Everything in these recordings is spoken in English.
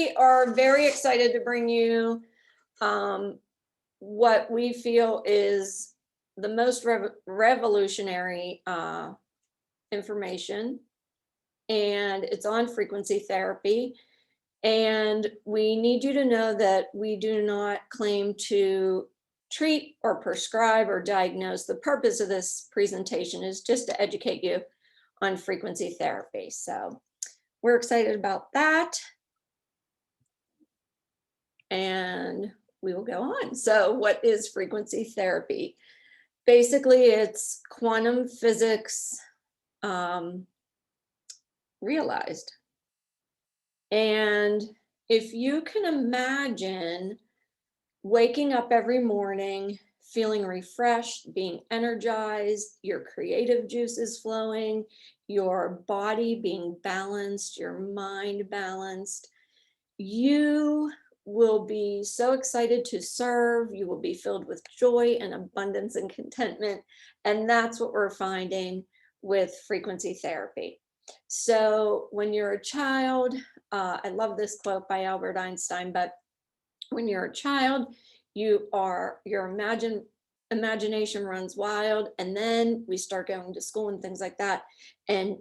we are very excited to bring you what we feel is the most revolutionary information, and it's on frequency therapy. And we need you to know that we do not claim to treat or prescribe or diagnose. The purpose of this presentation is just to educate you on frequency therapy. So we're excited about that. And we will go on. So what is frequency therapy? Basically, it's quantum physics realized. And if you can imagine waking up every morning, feeling refreshed, being energized, your creative juices flowing, your body being balanced, your mind balanced, you will be so excited to serve. You will be filled with joy and abundance and contentment. And that's what we're finding with frequency therapy. So when you're a child, I love this quote by Albert Einstein, but when you're a child, your imagination runs wild, and then we start going to school and things like that, and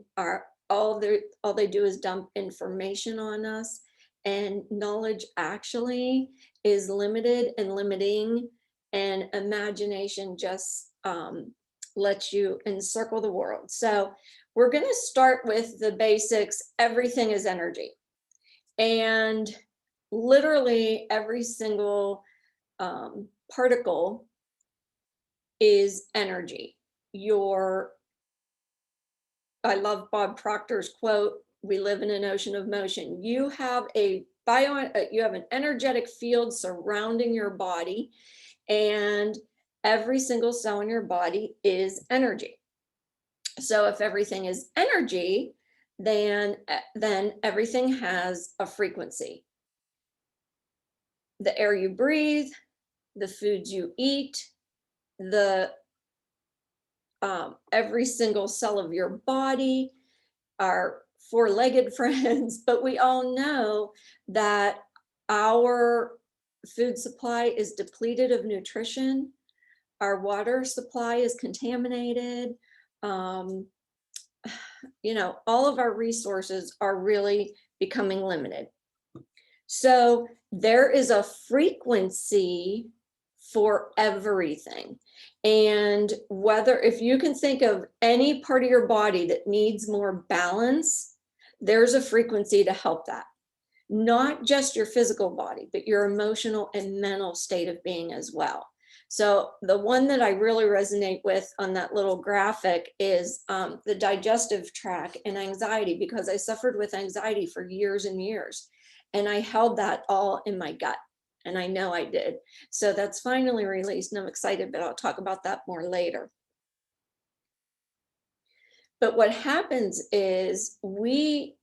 all they do is dump information on us, and knowledge actually is limited and limiting, and imagination just lets you encircle the world. So we're going to start with the basics. Everything is energy, and literally every single particle is energy. I love Bob Proctor's quote, "We live in an ocean of motion." You have you have an energetic field surrounding your body, and every single cell in your body is energy. So if everything is energy, then everything has a frequency. The air you breathe, the foods you eat, every single cell of your body, our four-legged friends, but we all know that our food supply is depleted of nutrition. Our water supply is contaminated. All of our resources are really becoming limited. So there is a frequency for everything. And if you can think of any part of your body that needs more balance, there's a frequency to help that. Not just your physical body, but your emotional and mental state of being as well. So the one that I really resonate with on that little graphic is the digestive tract and anxiety, because I suffered with anxiety for years and years, and I held that all in my gut. And I know I did. So that's finally released, and I'm excited, but I'll talk about that more later. But what happens is we,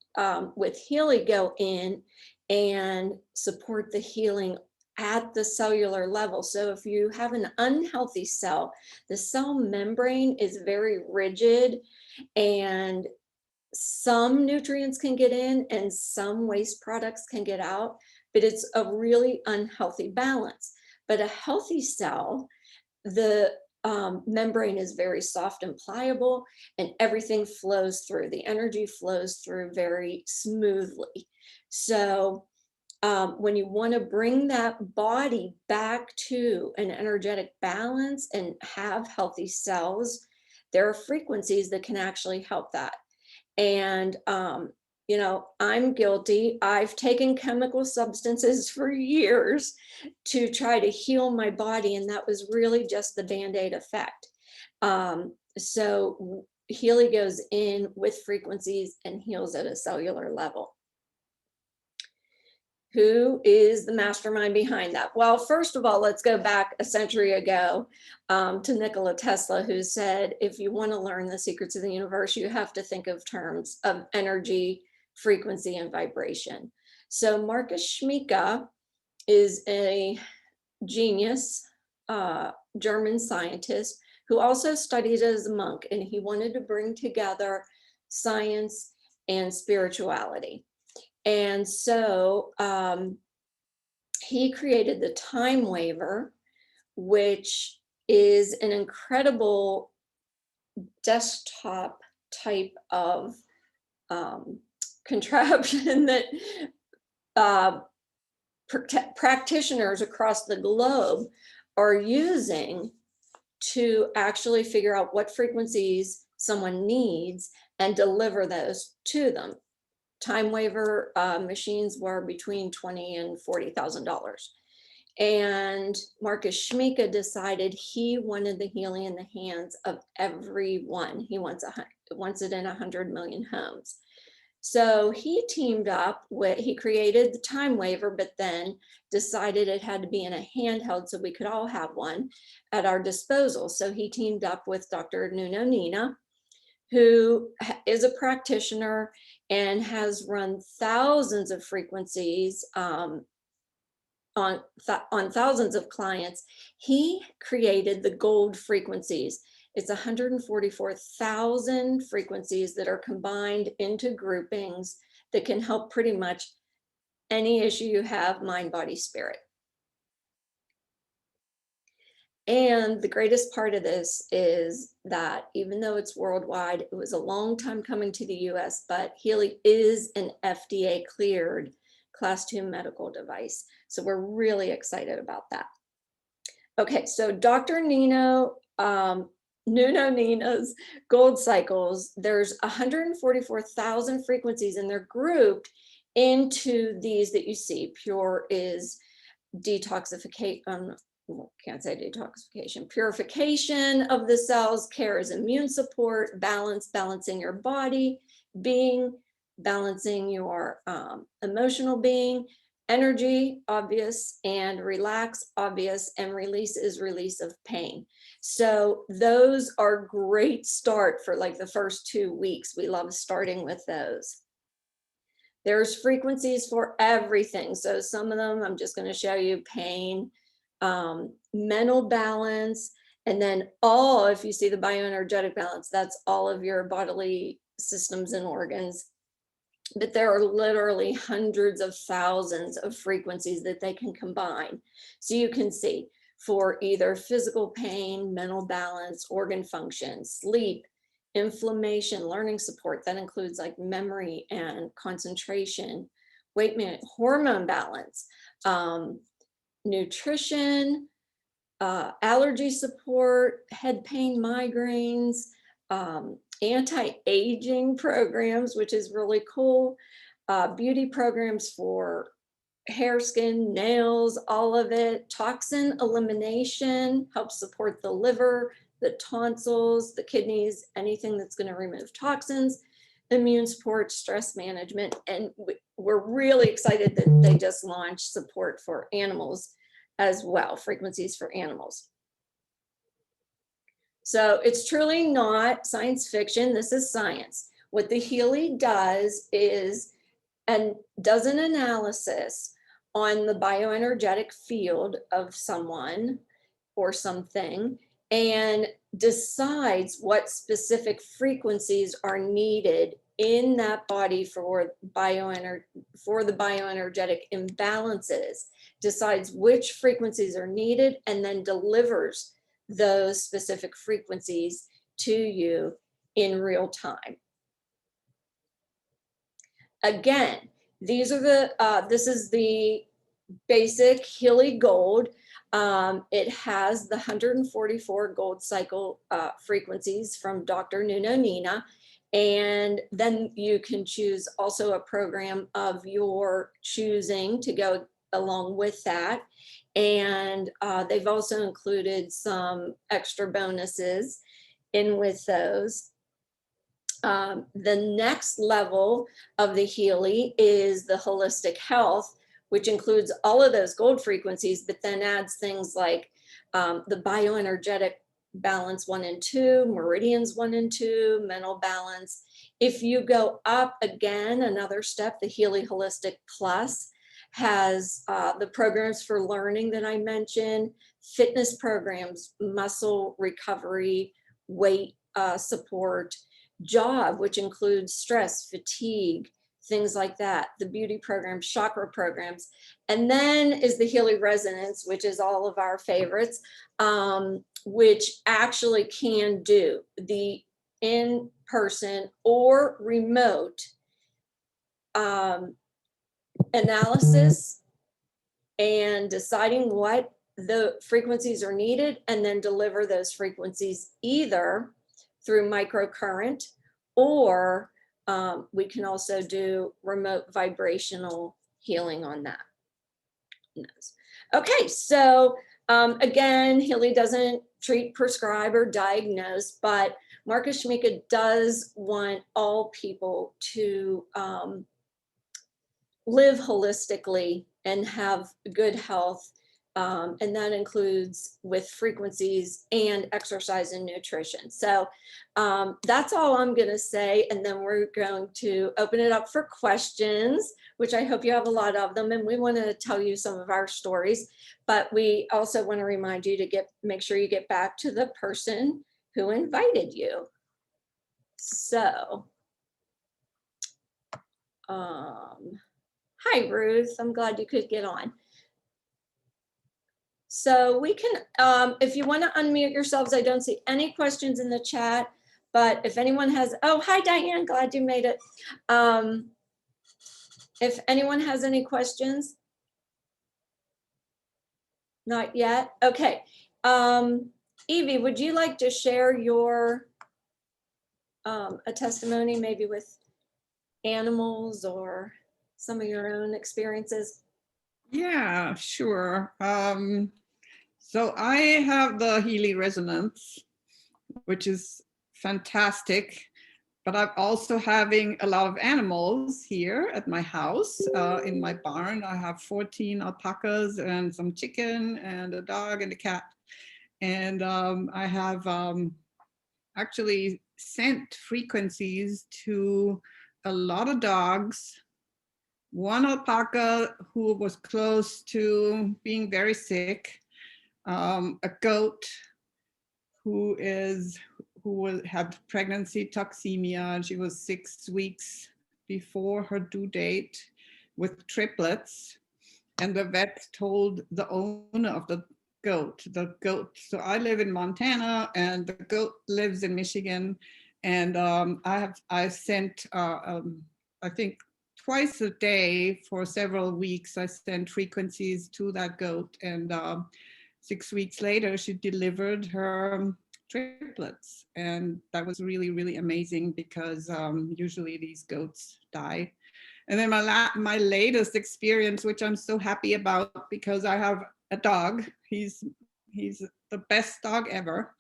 with Healy, go in and support the healing at the cellular level. So if you have an unhealthy cell, the cell membrane is very rigid, and some nutrients can get in and some waste products can get out, but it's a really unhealthy balance. But a healthy cell, the membrane is very soft and pliable, and everything flows through. The energy flows through very smoothly. So when you want to bring that body back to an energetic balance and have healthy cells, there are frequencies that can actually help that. And I'm guilty. I've taken chemical substances for years to try to heal my body, and that was really just the Band-Aid effect. So Healy goes in with frequencies and heals at a cellular level. Who is the mastermind behind that? Well, first of all, let's go back a century ago to Nikola Tesla, who said, if you want to learn the secrets of the universe, you have to think of terms of energy, frequency, and vibration. So Marcus Schmiecka is a genius German scientist who also studied as a monk, and he wanted to bring together science and spirituality. And so he created the time waiver, which is an incredible desktop type of contraption that uh, practitioners across the globe are using to actually figure out what frequencies someone needs and deliver those to them. Time waiver machines were between $20,000 and $40,000. And Marcus Schmika decided he wanted the healing in the hands of everyone. He wants it in 100 million homes. So he teamed up with, he created the time waiver, but then decided it had to be in a handheld so we could all have one at our disposal. So he teamed up with Dr. Nuno Nina, who is a practitioner and has run thousands of frequencies on thousands of clients. He created the gold frequencies. It's 144,000 frequencies that are combined into groupings that can help pretty much any issue you have, mind, body, spirit. And the greatest part of this is that even though it's worldwide, it was a long time coming to the US, but Healy is an FDA cleared class 2 medical device. So we're really excited about that. Okay, so Dr. Nuno Nina's gold cycles, there's 144,000 frequencies and they're grouped into these that you see. Pure is detoxification, can't say detoxification, purification of the cells. Care is immune support. Balance, balancing your body. Being, balancing your emotional being. Energy, obvious, and relax, obvious, and release is release of pain. So those are great start for like the first 2 weeks. We love starting with those. There's frequencies for everything. So some of them, I'm just going to show you: pain, mental balance, and then all, if you see the bioenergetic balance, that's all of your bodily systems and organs. But there are literally hundreds of thousands of frequencies that they can combine. So you can see for either physical pain, mental balance, organ function, sleep, inflammation, learning support. That includes like memory and concentration, weight management, hormone balance, nutrition, allergy support, head pain, migraines, anti-aging programs, which is really cool, beauty programs for hair, skin, nails, all of it. Toxin elimination helps support the liver, the tonsils, the kidneys, anything that's going to remove toxins. Immune support, stress management, and we're really excited that they just launched support for animals as well, frequencies for animals. So it's truly not science fiction. This is science. What the Healy does is, and does an analysis on the bioenergetic field of someone or something, and decides what specific frequencies are needed in that body for the bioenergetic imbalances, decides which frequencies are needed, and then delivers those specific frequencies to you in real time. Again, these are the, this is the basic Healy Gold. It has the 144 gold cycle frequencies from Dr. Nuno Nina. And then you can choose also a program of your choosing to go along with that. And they've also included some extra bonuses in with those. The next level of the Healy is the holistic health, which includes all of those gold frequencies, but then adds things like the bioenergetic balance 1 and 2, meridians 1 and 2, mental balance. If you go up again, another step, the Healy Holistic Plus has the programs for learning that I mentioned, fitness programs, muscle recovery, weight support, job, which includes stress, fatigue, things like that, the beauty programs, chakra programs. And then is the Healy Resonance, which is all of our favorites, which actually can do the in-person or remote analysis and deciding what the frequencies are needed, and then deliver those frequencies either through microcurrent, or we can also do remote vibrational healing on that. Okay, so again, Healy doesn't treat, prescribe, or diagnose, but Marcus Schmika does want all people to live holistically and have good health. And that includes with frequencies and exercise and nutrition. So that's all I'm going to say. And then we're going to open it up for questions, which I hope you have a lot of them. And we want to tell you some of our stories, but we also want to remind you to make sure you get back to the person who invited you. So, hi, Ruth. I'm glad you could get on. So we can, if you want to unmute yourselves, I don't see any questions in the chat, but if anyone has, oh, hi, Diane, glad you made it. If anyone has any questions? Not yet? Okay. Evie, would you like to share your, a testimony maybe with animals or some of your own experiences? Yeah, sure. So I have the Healy Resonance, which is fantastic, but I'm also having a lot of animals here at my house. In my barn, I have 14 alpacas and some chicken and a dog and a cat. And I have actually sent frequencies to a lot of dogs. One alpaca who was close to being very sick, a goat who had pregnancy toxemia, and she was 6 weeks before her due date with triplets, and the vet told the owner of the goat. So I live in Montana, and the goat lives in Michigan, and I sent I think twice a day for several weeks. I sent frequencies to that goat, and 6 weeks later, she delivered her triplets. And that was really, really amazing because usually these goats die. And then my latest experience, which I'm so happy about because I have a dog. He's the best dog ever,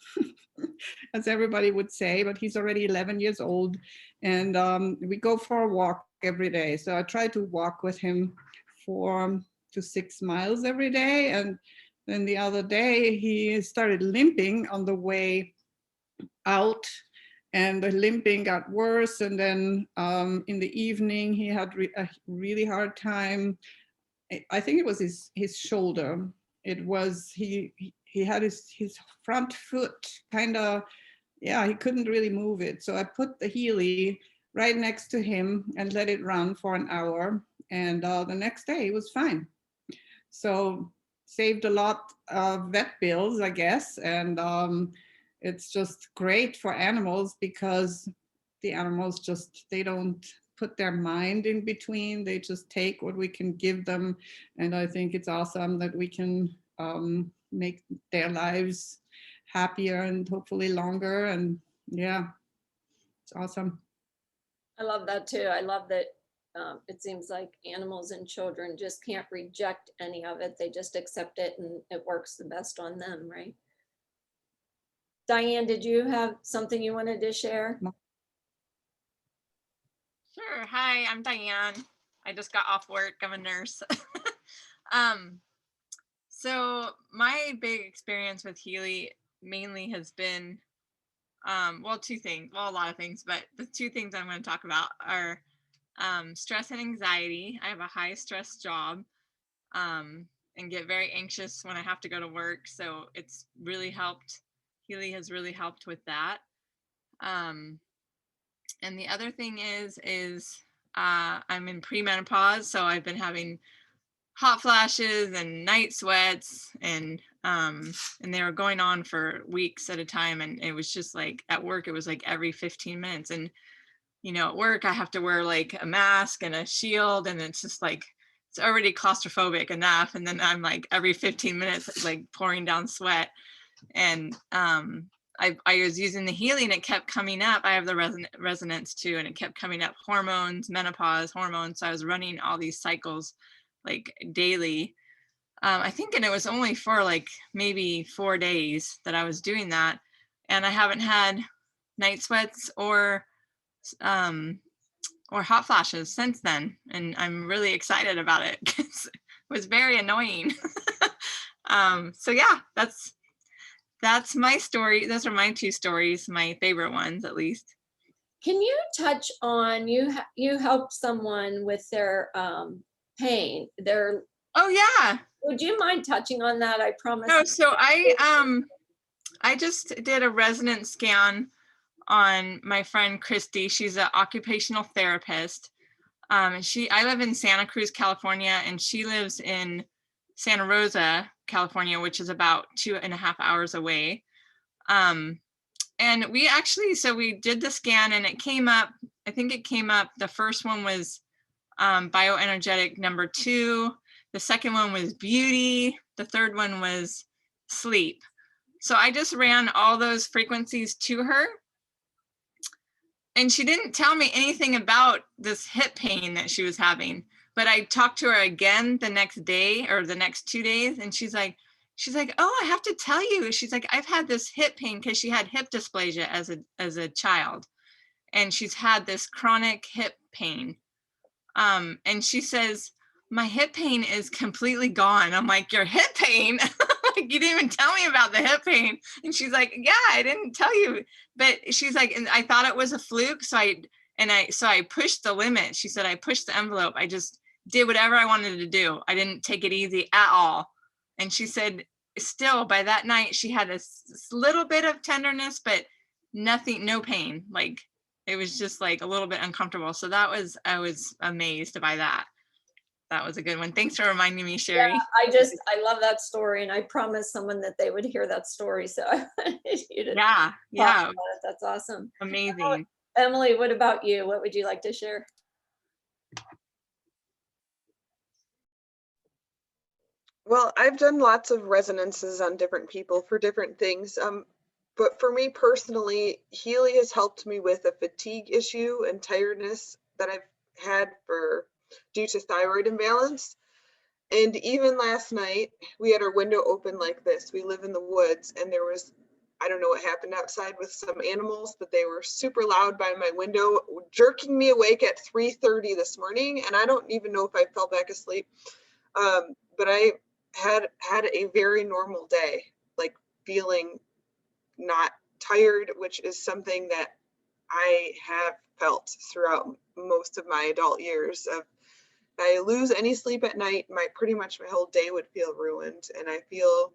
as everybody would say, but he's already 11 years old. And we go for a walk every day. So I try to walk with him 4 to 6 miles every day. And then the other day he started limping on the way out, and the limping got worse. And then in the evening he had a really hard time. I think it was his shoulder. It was he had his front foot kind of, yeah, he couldn't really move it. So I put the Healy right next to him and let it run for an hour. And the next day he was fine. So saved a lot of vet bills, I guess. And it's just great for animals because the animals they don't put their mind in between. They just take what we can give them. And I think it's awesome that we can make their lives happier and hopefully longer. And yeah, it's awesome. I love that too. I love that it seems like animals and children just can't reject any of it. They just accept it and it works the best on them, right? Diane, did you have something you wanted to share? Sure. Hi, I'm Diane. I just got off work. I'm a nurse. So my big experience with Healy mainly has been, well, two things, well, a lot of things, but the two things I'm going to talk about are stress and anxiety. I have a high stress job and get very anxious when I have to go to work. So it's really helped. Healy has really helped with that. And the other thing is I'm in premenopause, so I've been having hot flashes and night sweats, and they were going on for weeks at a time, and it was just like at work it was like every 15 minutes, and at work I have to wear like a mask and a shield, and it's just like it's already claustrophobic enough, and then I'm like every 15 minutes like pouring down sweat. And I was using the Healy and it kept coming up. I have the resonance too, and it kept coming up: hormones, menopause, hormones. So I was running all these cycles like daily. I think, and it was only for like maybe 4 days that I was doing that, and I haven't had night sweats or hot flashes since then, and I'm really excited about it because it was very annoying. So yeah, that's my story. Those are my 2 stories, my favorite ones at least. Can you touch on, you helped someone with their pain, Oh yeah. would you mind touching on that? I promise. No, so I just did a resonance scan on my friend Christy. She's an occupational therapist. And I live in Santa Cruz, California, and she lives in Santa Rosa, California, which is about 2.5 hours away. And we did the scan, and it came up, I think it came up, the first one was bioenergetic number 2. The second one was beauty. The third one was sleep. So I just ran all those frequencies to her. And she didn't tell me anything about this hip pain that she was having. But I talked to her again the next day or the next 2 days. And she's like, oh, I have to tell you. She's like, I've had this hip pain because she had hip dysplasia as a child. And she's had this chronic hip pain. And she says, my hip pain is completely gone. I'm like, your hip pain? Like, you didn't even tell me about the hip pain. And she's like, yeah, I didn't tell you. But she's like, and I thought it was a fluke. So I pushed the limit. She said, I pushed the envelope. I just did whatever I wanted to do. I didn't take it easy at all. And she said, still by that night, she had a little bit of tenderness, but nothing, no pain. Like, it was just like a little bit uncomfortable. So I was amazed by that. That was a good one. Thanks for reminding me, Sherry. Yeah, I love that story, and I promised someone that they would hear that story. So I wanted you to Yeah. talk about it. That's awesome. Amazing. Emily, what about you? What would you like to share? Well, I've done lots of resonances on different people for different things. But for me personally, Healy has helped me with a fatigue issue and tiredness that I've had due to thyroid imbalance. And even last night, we had our window open like this. We live in the woods, and there was, I don't know what happened outside with some animals, but they were super loud by my window, jerking me awake at 3:30 this morning. And I don't even know if I fell back asleep. But I had a very normal day, like feeling not tired, which is something that I have felt throughout most of my adult years. If I lose any sleep at night, pretty much my whole day would feel ruined, and I feel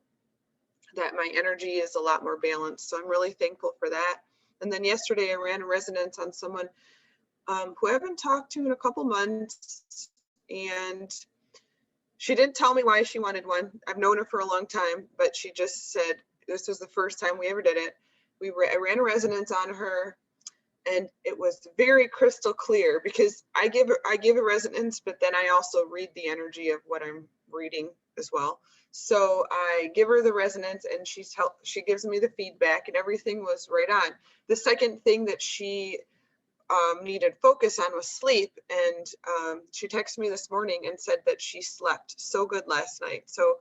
that my energy is a lot more balanced. So I'm really thankful for that. And then yesterday I ran a resonance on someone who I haven't talked to in a couple months, and she didn't tell me why she wanted one. I've known her for a long time, but she just said this was the first time we ever did it. I ran a resonance on her, and it was very crystal clear, because I give a resonance, but then I also read the energy of what I'm reading as well. So I give her the resonance, and she gives me the feedback, and everything was right on. The second thing that she needed focus on was sleep, and she texted me this morning and said that she slept so good last night. So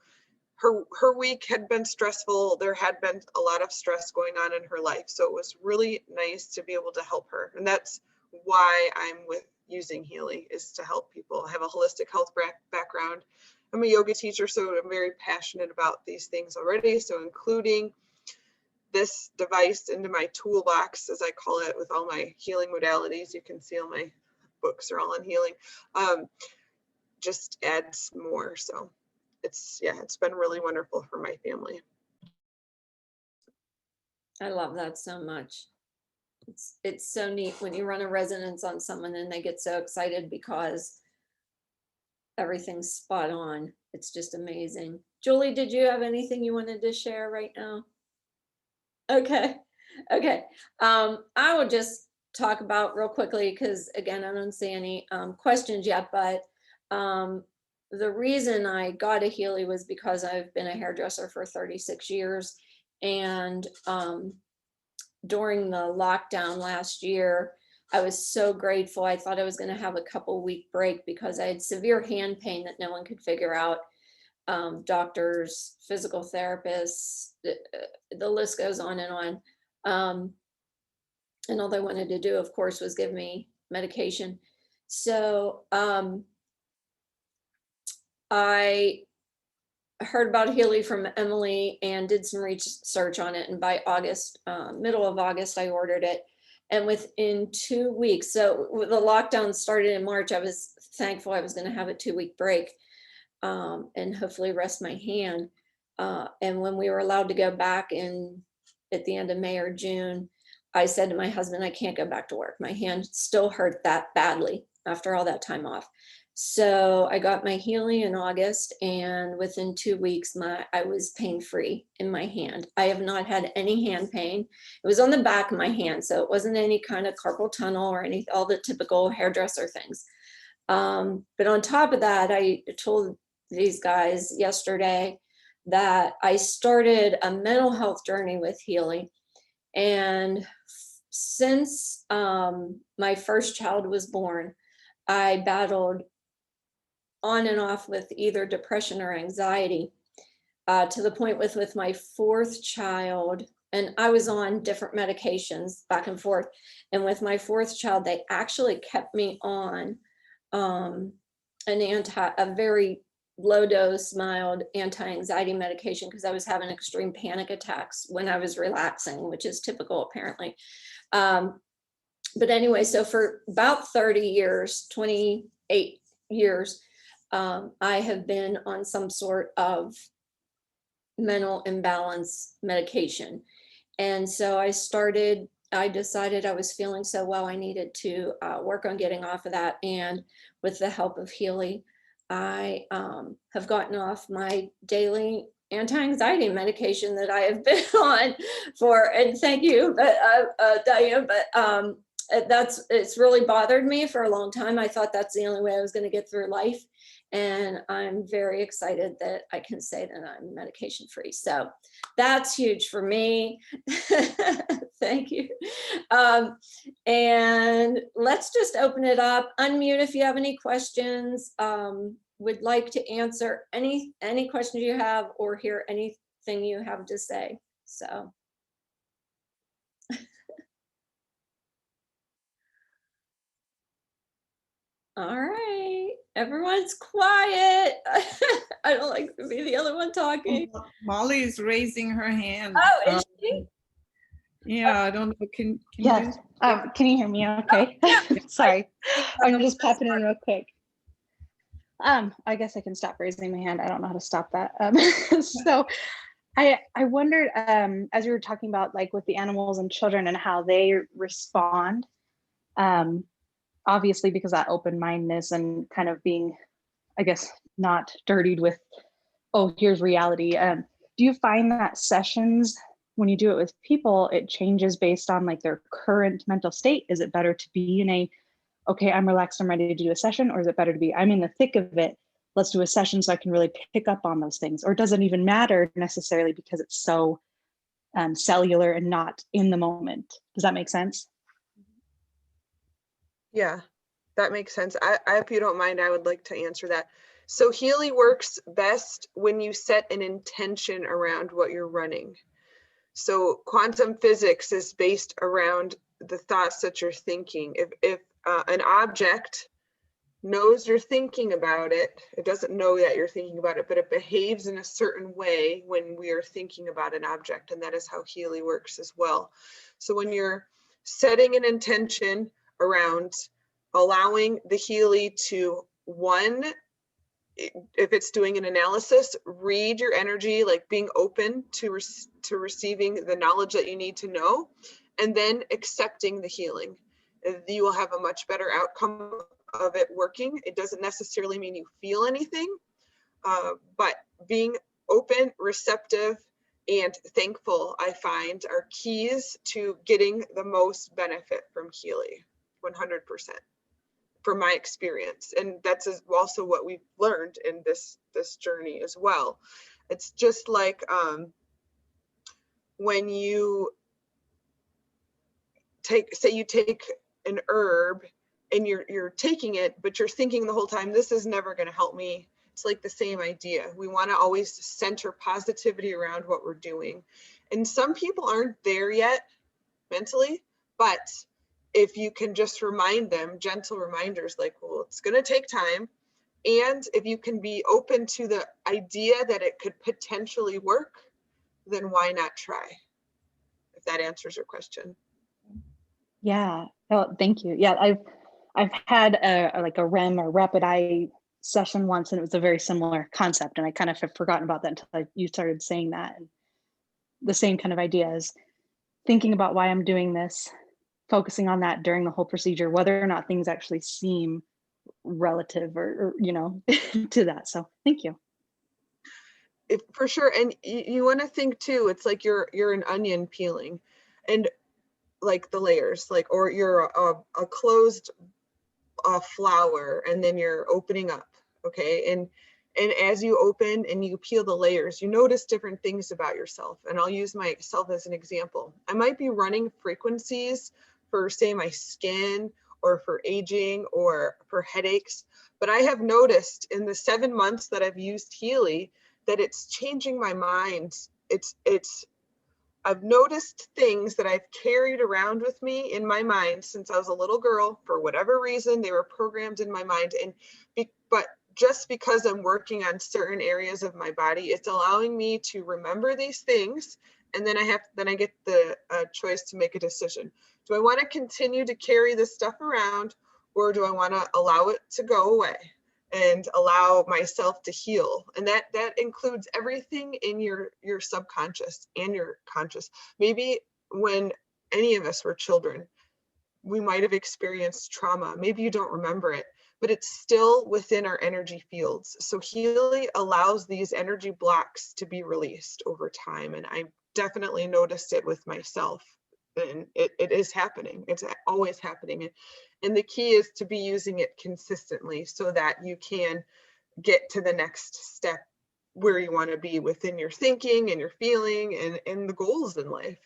her week had been stressful. There had been a lot of stress going on in her life, so it was really nice to be able to help her. And that's why I'm using Healy, is to help people. I have a holistic health background. I'm a yoga teacher, so I'm very passionate about these things already. So including this device into my toolbox, as I call it, with all my healing modalities. You can see all my books are all on healing. Just adds more. So it's been really wonderful for my family. I love that so much. It's so neat when you run a resonance on someone and they get so excited because everything's spot on. It's just amazing. Julie, did you have anything you wanted to share right now? Okay. Okay. I will just talk about real quickly, because again, I don't see any questions yet, but the reason I got a Healy was because I've been a hairdresser for 36 years. And during the lockdown last year, I was so grateful. I thought I was going to have a couple-week break because I had severe hand pain that no one could figure out. Doctors, physical therapists, the list goes on and on. And all they wanted to do, of course, was give me medication. So I heard about Healy from Emily and did some research on it. And by August, middle of August, I ordered it. And within 2 weeks, so the lockdown started in March, I was thankful I was going to have a 2-week break and hopefully rest my hand. And when we were allowed to go back at the end of May or June, I said to my husband, I can't go back to work. My hand still hurt that badly after all that time off. So I got my Healy in August, and within 2 weeks, I was pain-free in my hand. I have not had any hand pain. It was on the back of my hand, so it wasn't any kind of carpal tunnel or all the typical hairdresser things. But on top of that, I told these guys yesterday that I started a mental health journey with Healy. And since my first child was born, I battled on and off with either depression or anxiety to the point with my 4th child, and I was on different medications back and forth. And with my 4th child, they actually kept me on a very low dose, mild anti-anxiety medication because I was having extreme panic attacks when I was relaxing, which is typical apparently. But anyway, so for about 30 years, 28 years, I have been on some sort of mental imbalance medication. And so I decided I was feeling so well, I needed to work on getting off of that. And with the help of Healy, I have gotten off my daily anti-anxiety medication that I have been on for, and thank you, Diane, but it's really bothered me for a long time. I thought that's the only way I was going to get through life. And I'm very excited that I can say that I'm medication free. So that's huge for me. Thank you. And let's just open it up. Unmute if you have any questions. Would like to answer any questions you have or hear anything you have to say. So. All right, everyone's quiet. I don't like to be the only one talking. Molly is raising her hand. Oh, is she? Yeah, I don't know. Can Yes. Can you hear me okay? Sorry. I'm just popping in real quick. I guess I can stop raising my hand. I don't know how to stop that. So I wondered, as you were talking about like with the animals and children and how they respond, obviously because that open-mindedness and kind of being, I guess, not dirtied with, oh, here's reality. Do you find that sessions, when you do it with people, it changes based on like their current mental state? Is it better to be in a, okay, I'm relaxed, I'm ready to do a session? Or is it better to be, I'm in the thick of it, let's do a session so I can really pick up on those things? Or does it even matter necessarily because it's so cellular and not in the moment? Does that make sense? Yeah, that makes sense. I, if you don't mind, I would like to answer that. So Healy works best when you set an intention around what you're running. So quantum physics is based around the thoughts that you're thinking. If an object knows you're thinking about it, it doesn't know that you're thinking about it, but it behaves in a certain way when we are thinking about an object, and that is how Healy works as well. So when you're setting an intention around allowing the Healy to, one, if it's doing an analysis, read your energy, like being open to receiving the knowledge that you need to know, and then accepting the healing. You will have a much better outcome of it working. It doesn't necessarily mean you feel anything, but being open, receptive, and thankful, I find, are keys to getting the most benefit from Healy, 100%, from my experience. And that's also what we've learned in this journey as well. It's just like when you say you take an herb and you're taking it, but you're thinking the whole time, this is never going to help me. It's like the same idea. We want to always center positivity around what we're doing. And some people aren't there yet mentally, but if you can just remind them, gentle reminders like, well, it's going to take time. And if you can be open to the idea that it could potentially work, then why not try? If that answers your question. Yeah. Oh, thank you. Yeah, I've had a REM or rapid eye session once, and it was a very similar concept. And I kind of have forgotten about that until you started saying that. And the same kind of idea is thinking about why I'm doing this, focusing on that during the whole procedure, whether or not things actually seem relative or to that. So thank you. For sure. And you want to think too, it's like you're an onion peeling, and like the layers, like, or you're a closed flower, and then you're opening up. Okay. And as you open and you peel the layers, you notice different things about yourself. And I'll use myself as an example. I might be running frequencies for, say, my skin, or for aging, or for headaches. But I have noticed in the 7 months that I've used Healy that it's changing my mind. I've noticed things that I've carried around with me in my mind since I was a little girl. For whatever reason, they were programmed in my mind. But just because I'm working on certain areas of my body, it's allowing me to remember these things. And then I get the choice to make a decision. Do I want to continue to carry this stuff around, or do I want to allow it to go away and allow myself to heal? And that includes everything in your subconscious and your conscious. Maybe when any of us were children, we might have experienced trauma. Maybe you don't remember it, but it's still within our energy fields. So Healy allows these energy blocks to be released over time. And I definitely noticed it with myself. And it is happening. It's always happening. And the key is to be using it consistently so that you can get to the next step where you want to be within your thinking and your feeling and the goals in life.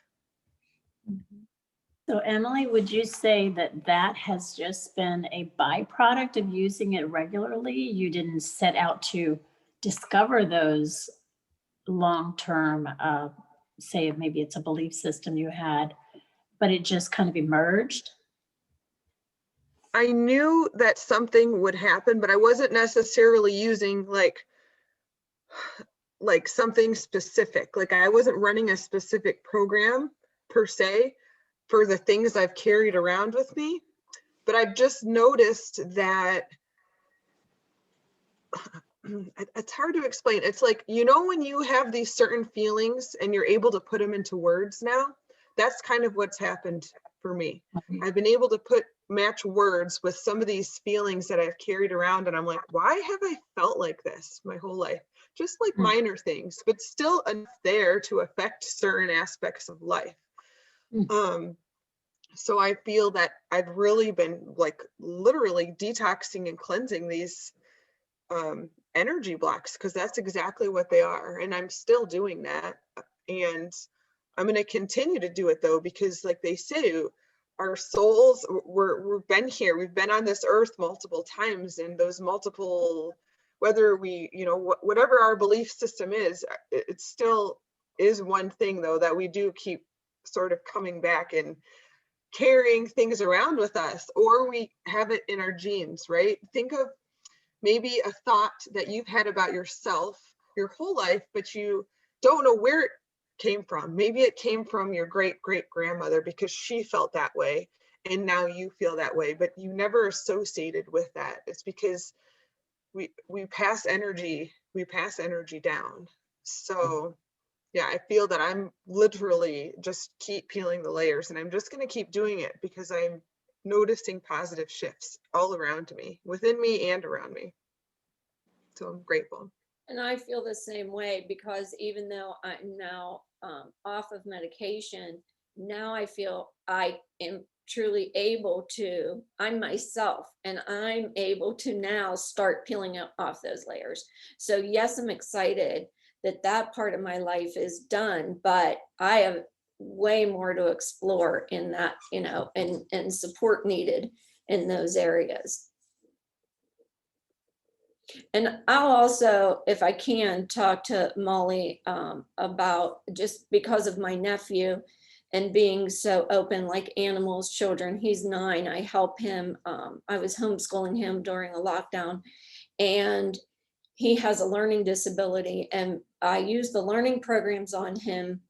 So Emily, would you say that that has just been a byproduct of using it regularly? You didn't set out to discover those long-term, say maybe it's a belief system you had, but it just kind of emerged? I knew that something would happen, but I wasn't necessarily using like something specific. Like I wasn't running a specific program per se for the things I've carried around with me, but I've just noticed that it's hard to explain. It's like, when you have these certain feelings and you're able to put them into words now, that's kind of what's happened for me. I've been able to match words with some of these feelings that I've carried around. And I'm like, why have I felt like this my whole life? Just like minor things, but still enough there to affect certain aspects of life. So I feel that I've really been like literally detoxing and cleansing these energy blocks, because that's exactly what they are. And I'm still doing that. And I'm going to continue to do it though, because like they say, our souls, we've been here, we've been on this earth multiple times, and those multiple, whether we, whatever our belief system is, it still is one thing though, that we do keep sort of coming back and carrying things around with us, or we have it in our genes, right? Think of maybe a thought that you've had about yourself your whole life, but you don't know where it came from. Maybe it came from your great-great-grandmother because she felt that way, and now you feel that way, but you never associated with that. It's because we pass energy down. So yeah, I feel that I'm literally just keep peeling the layers, and I'm just going to keep doing it because I'm noticing positive shifts all around me, within me and around me. So I'm grateful. And I feel the same way, because even though I'm now off of medication, now I feel I am truly able to, I'm myself, and I'm able to now start peeling off those layers. So yes, I'm excited that that part of my life is done, but I have way more to explore in that, and support needed in those areas. And I'll also, if I can, talk to Molly about, just because of my nephew and being so open, like animals, children. He's 9. I help him. I was homeschooling him during a lockdown, and he has a learning disability. And I used the learning programs on him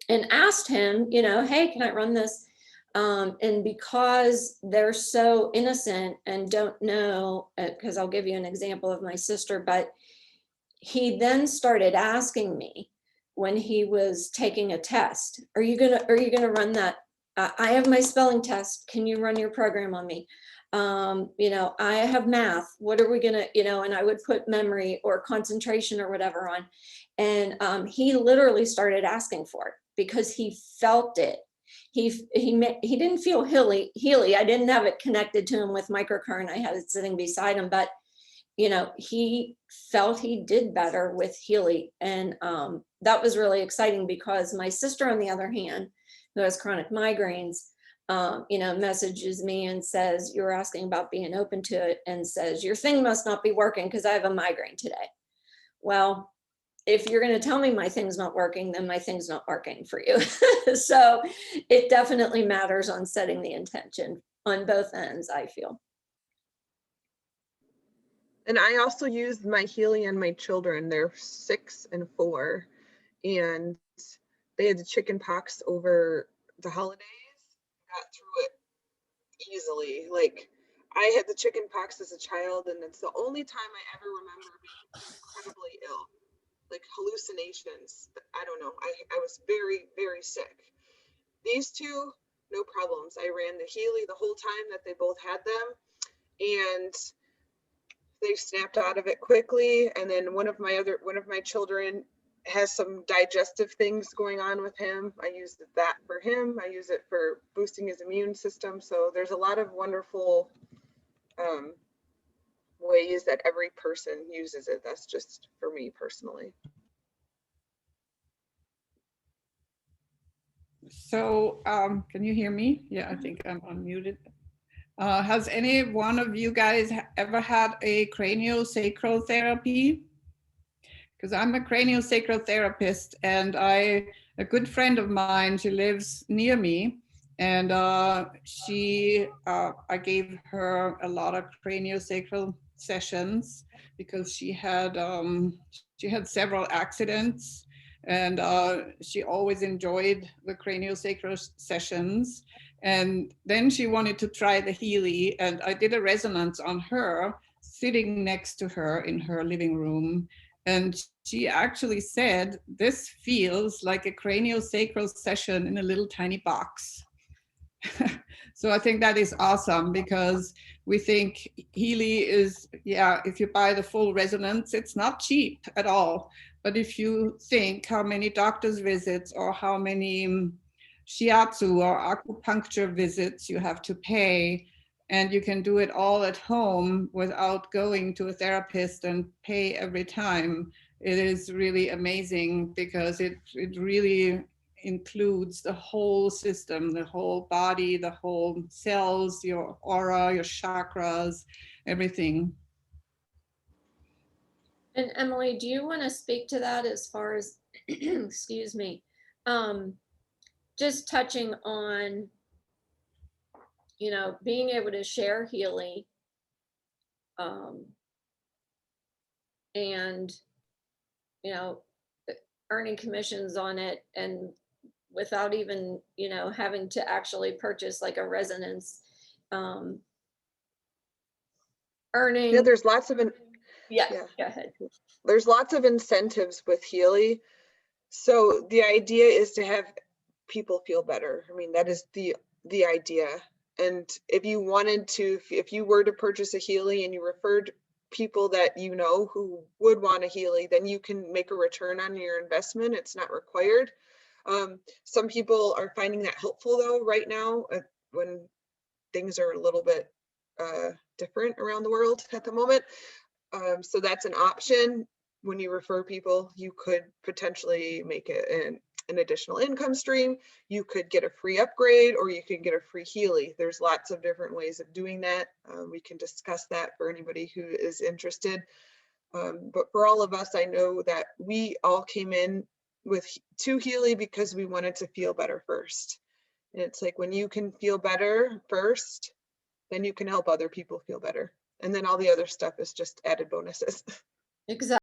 and asked him, hey, can I run this? And because they're so innocent and don't know, because I'll give you an example of my sister, but he then started asking me when he was taking a test, are you gonna run that? I have my spelling test. Can you run your program on me? I have math. What are we gonna, and I would put memory or concentration or whatever on. And he literally started asking for it because he felt it. He didn't feel Healy. I didn't have it connected to him with microcurrent. I had it sitting beside him, but he felt he did better with Healy. And that was really exciting, because my sister, on the other hand, who has chronic migraines, messages me and says, you were asking about being open to it, and says, your thing must not be working because I have a migraine today. Well, if you're going to tell me my thing's not working, then my thing's not working for you. So it definitely matters on setting the intention on both ends, I feel. And I also used my Healy on my children. They're 6 and 4, and they had the chicken pox over the holidays. Got through it easily. Like, I had the chicken pox as a child, and it's the only time I ever remember being incredibly ill, like hallucinations. I don't know. I was very, very sick. These two, no problems. I ran the Healy the whole time that they both had them, and they snapped out of it quickly. And then one of my children has some digestive things going on with him. I used that for him. I use it for boosting his immune system. So there's a lot of wonderful ways that every person uses it. That's just for me personally. So can you hear me? Yeah, I think I'm unmuted. Has any one of you guys ever had a craniosacral therapy? Because I'm a craniosacral therapist, and a good friend of mine, she lives near me, and I gave her a lot of craniosacral sessions because she had several accidents, and she always enjoyed the craniosacral sessions. And then she wanted to try the Healy, and I did a resonance on her, sitting next to her in her living room. And she actually said, this feels like a craniosacral session in a little tiny box. So I think that is awesome, because we think Healy is, if you buy the full resonance, it's not cheap at all. But if you think how many doctor's visits or how many shiatsu or acupuncture visits you have to pay, and you can do it all at home without going to a therapist and pay every time, it is really amazing, because it really includes the whole system, the whole body, the whole cells, your aura, your chakras, everything. And Emily, do you want to speak to that as far as, excuse me, just touching on, being able to share Healy, and, earning commissions on it, and without even, having to actually purchase like a resonance, earning. Yeah, there's lots of yeah, go ahead. There's lots of incentives with Healy. So the idea is to have people feel better. I mean, that is the idea. And if you wanted to, if you were to purchase a Healy and you referred people that you know who would want a Healy, then you can make a return on your investment. It's not required. Some people are finding that helpful though right now when things are a little bit different around the world at the moment. So that's an option. When you refer people, you could potentially make it an additional income stream. You could get a free upgrade, or you can get a free Healy. There's lots of different ways of doing that. We can discuss that for anybody who is interested. But for all of us, I know that we all came in with 2 Healy because we wanted to feel better first. And it's like when you can feel better first, then you can help other people feel better. And then all the other stuff is just added bonuses. Exactly.